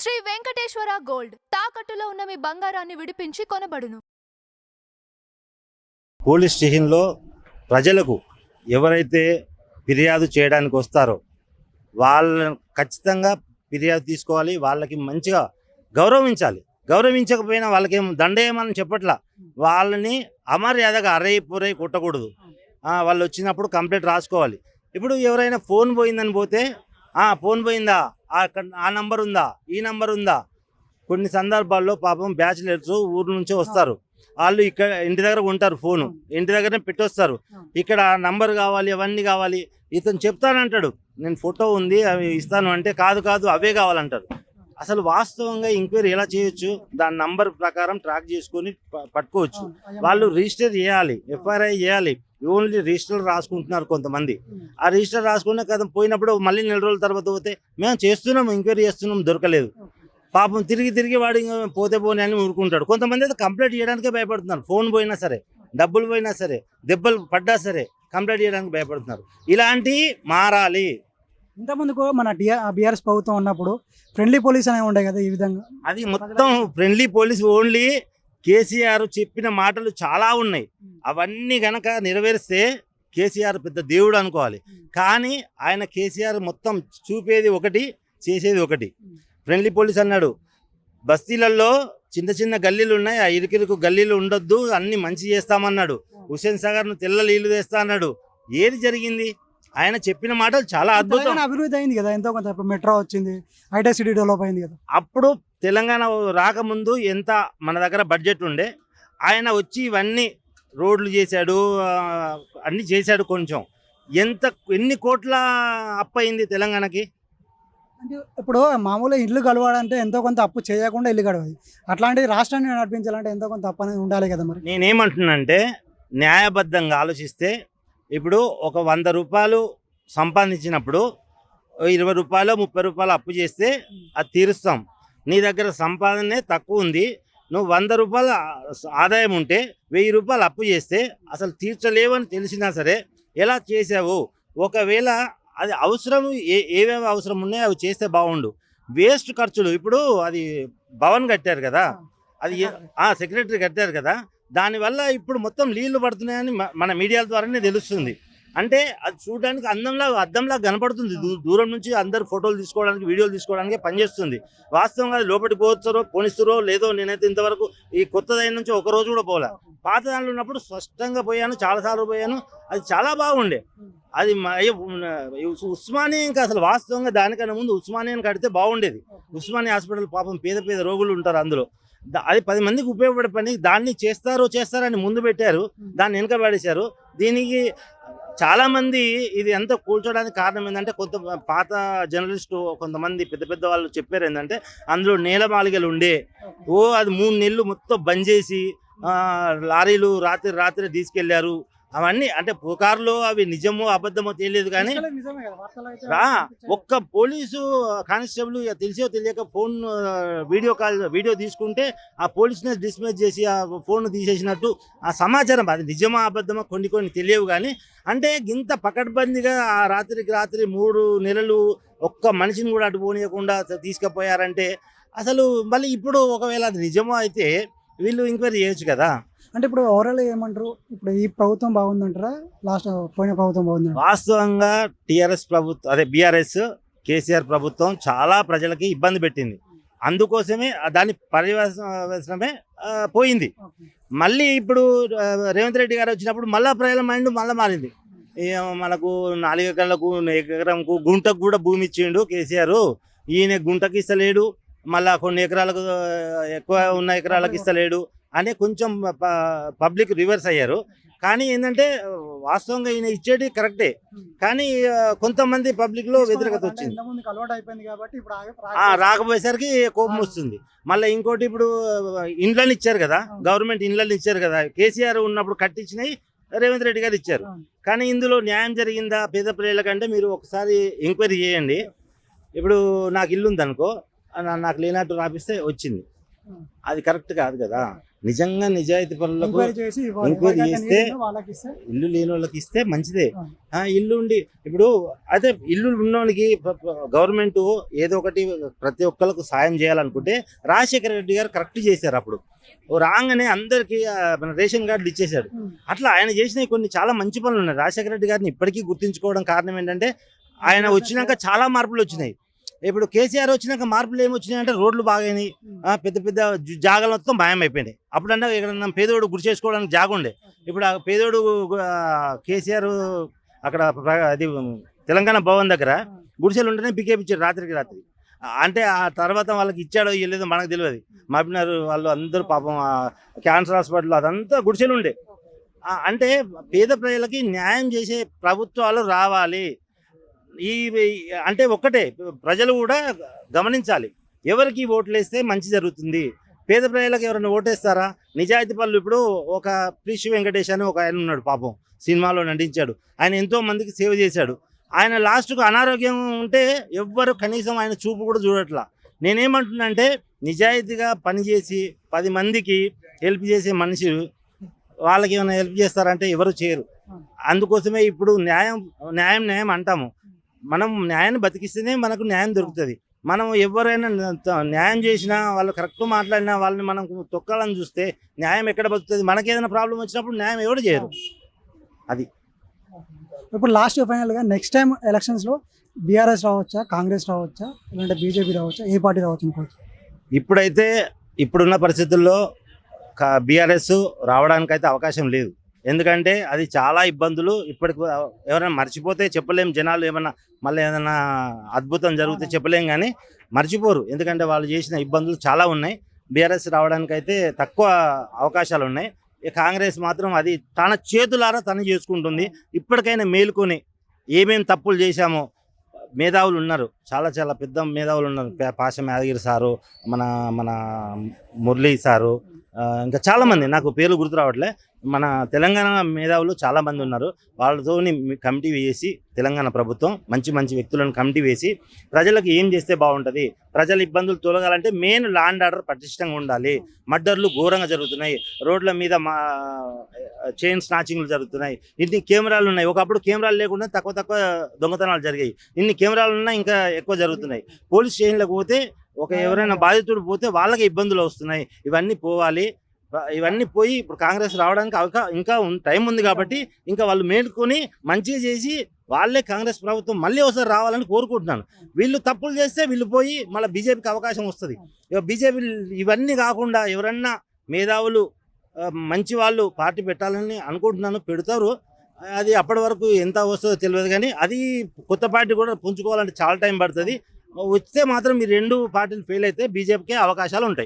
Shri Venkateswara gold తాకట్టులో ఉన్న మీ బంగారాన్ని విడిపించి కొనబడును. పోలీస్ స్టేషన్లో ప్రజలకు ఎవరైతే ఫిర్యాదు చేయడానికి వస్తారో వాళ్ళని ఖచ్చితంగా ఫిర్యాదు తీసుకోవాలి. వాళ్ళకి మంచిగా గౌరవించాలి. గౌరవించకపోయినా వాళ్ళకేం దండేయమని చెప్పట్లా. వాళ్ళని అమర్యాదగా అరై పొరై కొట్టకూడదు. వాళ్ళు వచ్చినప్పుడు కంప్లైంట్ రాసుకోవాలి. ఇప్పుడు ఎవరైనా ఫోన్ పోయిందని పోతే ఫోన్ పోయిందా, ఆ నంబర్ ఉందా, ఈ నంబర్ ఉందా. కొన్ని సందర్భాల్లో పాపం బ్యాచిలర్స్ ఊరు నుంచే వస్తారు. వాళ్ళు ఇక్కడ ఇంటి దగ్గర ఉంటారు, ఫోను ఇంటి దగ్గరనే పెట్టొస్తారు. ఇక్కడ నంబర్ కావాలి, అవన్నీ కావాలి. ఇతను చెప్తానంటాడు, నేను ఫోటో ఉంది అవి ఇస్తాను అంటే కాదు అవే కావాలంటారు. అసలు వాస్తవంగా ఎంక్వైరీ ఎలా చేయొచ్చు? దాని నంబర్ ప్రకారం ట్రాక్ చేసుకొని పట్టుకోవచ్చు. వాళ్ళు రిజిస్టర్ చేయాలి, ఎఫ్ఐఆర్ చేయాలి. ఓన్లీ రిజిస్టర్ రాసుకుంటున్నారు కొంతమంది. ఆ రిజిస్టర్ రాసుకున్న కదా పోయినప్పుడు మళ్ళీ నెల రోజుల తర్వాత పోతే మేము చేస్తున్నాం, ఎంక్వైరీ చేస్తున్నాం, దొరకలేదు. పాపం తిరిగి వాడు పోతే పోనీ అని ఊరుకుంటాడు. కొంతమంది అయితే కంప్లైంట్ చేయడానికే భయపడుతున్నారు. ఫోన్ పోయినా సరే, డబ్బులు పోయినా సరే, దెబ్బలు పడ్డా సరే కంప్లైంట్ చేయడానికి భయపడుతున్నారు. ఇలాంటివి మారాలి. ఇంతకుముందుకు మన బీఆర్ఎస్ ప్రభుత్వం ఉన్నప్పుడు ఫ్రెండ్లీ పోలీస్ అనేవి ఉండే కదా, ఈ విధంగా అది మొత్తం ఫ్రెండ్లీ పోలీస్. ఓన్లీ కేసీఆర్ చెప్పిన మాటలు చాలా ఉన్నాయి. అవన్నీ గనక నెరవేరిస్తే కేసీఆర్ పెద్ద దేవుడు అనుకోవాలి. కానీ ఆయన కేసీఆర్ మొత్తం చూపేది ఒకటి, చేసేది ఒకటి. ఫ్రెండ్లీ పోలీస్ అన్నాడు, బస్తీలలో చిన్న గల్లీలు ఉన్నాయి, ఆ ఇరుకిరుకు గల్లీలు ఉండొద్దు, అన్ని మంచి చేస్తామన్నాడు. హుస్సేన్ సాగర్ను తెల్ల నీళ్లు తెస్తా అన్నాడు. ఏది జరిగింది? ఆయన చెప్పిన మాటలు చాలా అద్భుతం. అభివృద్ధి అయింది కదా, ఎంతో కొంత. మెట్రో వచ్చింది, హైటెక్ సిటీ డెవలప్ అయింది కదా. అప్పుడు తెలంగాణ రాకముందు ఎంత మన దగ్గర బడ్జెట్ ఉండే, ఆయన వచ్చి ఇవన్నీ రోడ్లు చేశాడు, అన్నీ చేశాడు. కొంచెం ఎన్ని కోట్ల అప్పు అయింది తెలంగాణకి? అంటే ఇప్పుడు మామూలుగా ఇల్లు గడవాలంటే ఎంతో కొంత అప్పు చేయకుండా ఇల్లు గడవాలి. అట్లాంటిది రాష్ట్రాన్ని నడిపించాలంటే ఎంతో కొంత అప్పు అనేది ఉండాలి కదా. మరి నేనేమంటున్నానంటే, న్యాయబద్ధంగా ఆలోచిస్తే ఇప్పుడు ఒక 100 రూపాయలు సంపాదించినప్పుడు 20 రూపాయలు 30 రూపాయలు అప్పు చేస్తే అది తీరుస్తాం. నీ దగ్గర సంపాదనే తక్కువ ఉంది, నువ్వు 100 రూపాయల ఆదాయం ఉంటే 1000 రూపాయలు అప్పు చేస్తే అసలు తీర్చలేవని తెలిసినా సరే ఎలా చేసావు? ఒకవేళ అది అవసరం, ఏవేవి అవసరం ఉన్నాయో అవి చేస్తే బాగుండు. వేస్ట్ ఖర్చులు, ఇప్పుడు అది భవన్ కట్టారు కదా, అది సెక్రటరీ కట్టారు కదా, దానివల్ల ఇప్పుడు మొత్తం నీళ్లు పడుతున్నాయని మన మీడియాల ద్వారానే తెలుస్తుంది. అంటే అది చూడడానికి అద్దంలా కనపడుతుంది. దూరం నుంచి అందరు ఫోటోలు తీసుకోవడానికి, వీడియోలు తీసుకోవడానికి పనిచేస్తుంది. వాస్తవంగా అది లోపలికి పోనిస్తారో లేదో నేనైతే ఇంతవరకు ఈ కొత్త దాని నుంచి ఒక రోజు కూడా పోలే. పాత దాంట్లో ఉన్నప్పుడు స్పష్టంగా పోయాను, చాలాసార్లు పోయాను. అది చాలా బాగుండే. అది ఉస్మానియా ఇంకా అసలు వాస్తవంగా దానికన్నా ముందు ఉస్మానియాని కడితే బాగుండేది. ఉస్మానియా హాస్పిటల్ పాపం పేద రోగులు ఉంటారు అందులో. అది 10 మందికి ఉపయోగపడే పని. దాన్ని చేస్తారని ముందు పెట్టారు, దాన్ని వెనక పడేశారు. దీనికి చాలామంది ఇది ఎంత కూల్చోడానికి కారణం ఏంటంటే, పాత జర్నలిస్టు కొంతమంది పెద్ద వాళ్ళు చెప్పారు ఏంటంటే, అందులో నేలమాలిగలు ఉండే. అది 3 నెలలు మొత్తం బంద్ చేసి లారీలు రాత్రి తీసుకెళ్లారు. అవన్నీ అంటే పుకార్లో అవి నిజమో అబద్ధమో తెలియదు. కానీ ఒక్క పోలీసు కానిస్టేబుల్ తెలిసో తెలియక ఫోన్ వీడియో తీసుకుంటే ఆ పోలీసునే డిస్మిస్ చేసి ఆ ఫోన్ తీసేసినట్టు ఆ సమాచారం. అది నిజమా అబద్ధమా కొన్ని తెలియవు. కానీ అంటే ఇంత పకడ్బందీగా ఆ రాత్రికి రాత్రి 3 నెలలు ఒక్క మనిషిని కూడా అటు పోనీయకుండా తీసుకుపోయారంటే అసలు మళ్ళీ ఇప్పుడు ఒకవేళ అది నిజమో అయితే వీళ్ళు ఎంక్వైరీ చేయొచ్చు కదా. అంటే ఇప్పుడు ఓవరాల్ ఏమంటారు, ఇప్పుడు ఈ ప్రభుత్వం బాగుందంటారా, లాస్ట్ పోయిన ప్రభుత్వం బాగుందంటారా? వాస్తవంగా టీఆర్ఎస్ ప్రభుత్వం, అదే బీఆర్ఎస్ కేసీఆర్ ప్రభుత్వం చాలా ప్రజలకి ఇబ్బంది పెట్టింది. అందుకోసమే దాని పర్యవసనమే పోయింది. మళ్ళీ ఇప్పుడు రేవంత్ రెడ్డి గారు వచ్చినప్పుడు మళ్ళీ ప్రజల మైండ్ మారింది. మనకు 4 ఎకరాలకు ఎకరంకు గుంటకు కూడా భూమి ఇచ్చిండు కేసీఆర్, ఈయన గుంటకి ఇస్తలేడు, మళ్ళీ కొన్ని ఎకరాలకు ఎక్కువ ఉన్న ఎకరాలకు ఇస్తలేడు అనే కొంచెం పబ్లిక్ రివర్స్ అయ్యారు. కానీ ఏంటంటే వాస్తవంగా ఈయన ఇచ్చేది కరెక్టే, కానీ కొంతమంది పబ్లిక్లో వ్యతిరేకత వచ్చింది. రాకపోయేసరికి కోపం వస్తుంది. మళ్ళీ ఇంకోటి, ఇప్పుడు ఇండ్లను ఇచ్చారు కదా, గవర్నమెంట్ ఇండ్లను ఇచ్చారు కదా, కేసీఆర్ ఉన్నప్పుడు కట్టించినవి రేవంత్ రెడ్డి గారు ఇచ్చారు. కానీ ఇందులో న్యాయం జరిగిందా పేద ప్రజలకంటే మీరు ఒకసారి ఎంక్వైరీ చేయండి. ఇప్పుడు నాకు ఇల్లు ఉందనుకో, నాకు లేనట్టు రాపిస్తే వచ్చింది. అది కరెక్ట్ కాదు కదా. నిజంగా నిజాయితీ పనులకు ఎంక్వైరీ చేసి ఇవ్వాలి. ఎంక్వైరీ ఎవరికైతే చేస్తే నీళ్ళు ఉందో వాళ్ళకి ఇస్తే ఇల్లు లేని వాళ్ళకి ఇస్తే మంచిదే. ఆ. ఇల్లు ఉండి ఇప్పుడు అదే ఇల్లు ఉన్నోనికి గవర్నమెంట్ ఏదో ఒకటి ప్రతి ఒక్కరికి సాయం చేయాలనుకుంటే రాజశేఖర రెడ్డి గారు కరెక్ట్ చేశారు. అప్పుడు రాగానే అందరికీ మన రేషన్ కార్డులు ఇచ్చేశాడు. అట్లా ఆయన చేసిన కొన్ని చాలా మంచి పనులు ఉన్నాయి. రాజశేఖర రెడ్డి గారిని ఇప్పటికీ గుర్తించుకోవడం కారణం ఏంటంటే ఆయన వచ్చినాక చాలా మార్పులు వచ్చినాయి. ఇప్పుడు కేసీఆర్ వచ్చినాక మార్పులు ఏమి వచ్చినాయి అంటే రోడ్లు బాగాయినాయి, పెద్ద పెద్ద జాగాలు మొత్తం మాయమైపోయినాయి. అప్పుడంటే ఎక్కడన్నా పేదోడు గురి చేసుకోవడానికి జాగా ఉండే. ఇప్పుడు ఆ పేదోడు కేసీఆర్ అక్కడ అది తెలంగాణ భవన్ దగ్గర గుడిసెలు ఉంటేనే పికేపిచ్చాడు రాత్రికి రాత్రి. అంటే ఆ తర్వాత వాళ్ళకి ఇచ్చాడో ఇవ్వలేదో మనకు తెలియదు. మాపినారు వాళ్ళు అందరూ పాపం క్యాన్సర్ హాస్పిటల్ అదంతా గుడిసెలు ఉండే. అంటే పేద ప్రజలకి న్యాయం చేసే ప్రభుత్వాలు రావాలి. ఈ అంటే ఒక్కటే ప్రజలు కూడా గమనించాలి, ఎవరికి ఓట్లు వేస్తే మంచి జరుగుతుంది. పేద ప్రజలకు ఎవరైనా ఓటేస్తారా? నిజాయితీ పనులు ఇప్పుడు ఒక ప్రిష్ వెంకటేష్ అని ఒక ఆయన ఉన్నాడు, పాపం సినిమాలో నటించాడు. ఆయన ఎంతో మందికి సేవ చేశాడు. ఆయన లాస్ట్కు అనారోగ్యం ఉంటే ఎవ్వరు కనీసం ఆయన చూపు కూడా చూడట్లా. నేనేమంటున్నా అంటే నిజాయితీగా పనిచేసి 10 మందికి హెల్ప్ చేసే మనుషులు వాళ్ళకి ఏమైనా హెల్ప్ చేస్తారంటే ఎవరు చేయరు. అందుకోసమే ఇప్పుడు న్యాయం న్యాయం న్యాయం అంటాము. మనం న్యాయాన్ని బతికిస్తేనే మనకు న్యాయం దొరుకుతుంది. మనం ఎవరైనా న్యాయం చేసినా వాళ్ళు కరెక్ట్ మాట్లాడినా వాళ్ళని మనం తొక్కాలని చూస్తే న్యాయం ఎక్కడ బతుకుతుంది? మనకి ఏదైనా ప్రాబ్లం వచ్చినప్పుడు న్యాయం ఎవరు చేయరు. అది ఇప్పుడు లాస్ట్ ఫైనల్గా నెక్స్ట్ టైం ఎలక్షన్స్లో బీఆర్ఎస్ రావచ్చా, కాంగ్రెస్ రావచ్చా, లేదంటే బీజేపీ రావచ్చా, ఏ పార్టీ రావచ్చు అనుకోవచ్చు? ఇప్పుడైతే ఇప్పుడున్న పరిస్థితుల్లో బీఆర్ఎస్ రావడానికైతే అవకాశం లేదు. ఎందుకంటే అది చాలా ఇబ్బందులు. ఇప్పటికి ఎవరైనా మర్చిపోతే చెప్పలేం, జనాలు ఏమన్నా మళ్ళీ ఏదైనా అద్భుతం జరిగితే చెప్పలేం, కానీ మర్చిపోరు. ఎందుకంటే వాళ్ళు చేసిన ఇబ్బందులు చాలా ఉన్నాయి. బీఆర్ఎస్ రావడానికైతే తక్కువ అవకాశాలు ఉన్నాయి. కాంగ్రెస్ మాత్రం అది తన చేతులారా తను చేసుకుంటుంది. ఇప్పటికైనా మేలుకొని ఏమేమి తప్పులు చేశామో, మేధావులు ఉన్నారు, చాలా చాలా పెద్ద మేధావులు ఉన్నారు. పాషం యాదగిరి సారు, మన మన మురళీ సారు, ఇంకా చాలామంది నాకు పేర్లు గుర్తు రావట్లే. మన తెలంగాణ మేధావులు చాలామంది ఉన్నారు. వాళ్ళతో కమిటీ వేసి తెలంగాణ ప్రభుత్వం మంచి మంచి వ్యక్తులను కమిటీ వేసి ప్రజలకు ఏం చేస్తే బాగుంటుంది, ప్రజల ఇబ్బందులు తొలగాలంటే మెయిన్ లా అండ్ ఆర్డర్ పటిష్టంగా ఉండాలి. మర్డర్లు ఘోరంగా జరుగుతున్నాయి, రోడ్ల మీద చైన్ స్నాచింగ్లు జరుగుతున్నాయి. ఇన్ని కెమెరాలు ఉన్నాయి. ఒకప్పుడు కెమెరాలు లేకుండా తక్కువ దొంగతనాలు జరిగాయి. ఇన్ని కెమెరాలు ఉన్నా ఇంకా ఎక్కువ జరుగుతున్నాయి. పోలీస్ స్టేషన్లకు పోతే ఎవరైనా బాధితుడు పోతే వాళ్ళకి ఇబ్బందులు వస్తున్నాయి. ఇవన్నీ పోవాలి. ఇవన్నీ పోయి ఇప్పుడు కాంగ్రెస్ రావడానికి ఇంకా టైం ఉంది కాబట్టి ఇంకా వాళ్ళు మేలుకొని మంచిగా చేసి వాళ్ళే కాంగ్రెస్ ప్రభుత్వం మళ్ళీ ఒకసారి రావాలని కోరుకుంటున్నాను. వీళ్ళు తప్పులు చేస్తే వీళ్ళు పోయి మళ్ళీ బీజేపీకి అవకాశం వస్తుంది. ఇక బీజేపీ ఇవన్నీ కాకుండా ఎవరన్నా మేధావులు మంచి వాళ్ళు పార్టీ పెట్టాలని అనుకుంటున్నాను, పెడతారు. అది అప్పటి వరకు ఎంత వస్తుందో తెలియదు, కానీ అది కొత్త పార్టీ కూడా పుంజుకోవాలంటే చాలా టైం పడుతుంది. వస్తే మాత్రం ఈ 2 పార్టీలు ఫెయిల్ అయితే బీజేపీకే అవకాశాలు ఉంటాయి.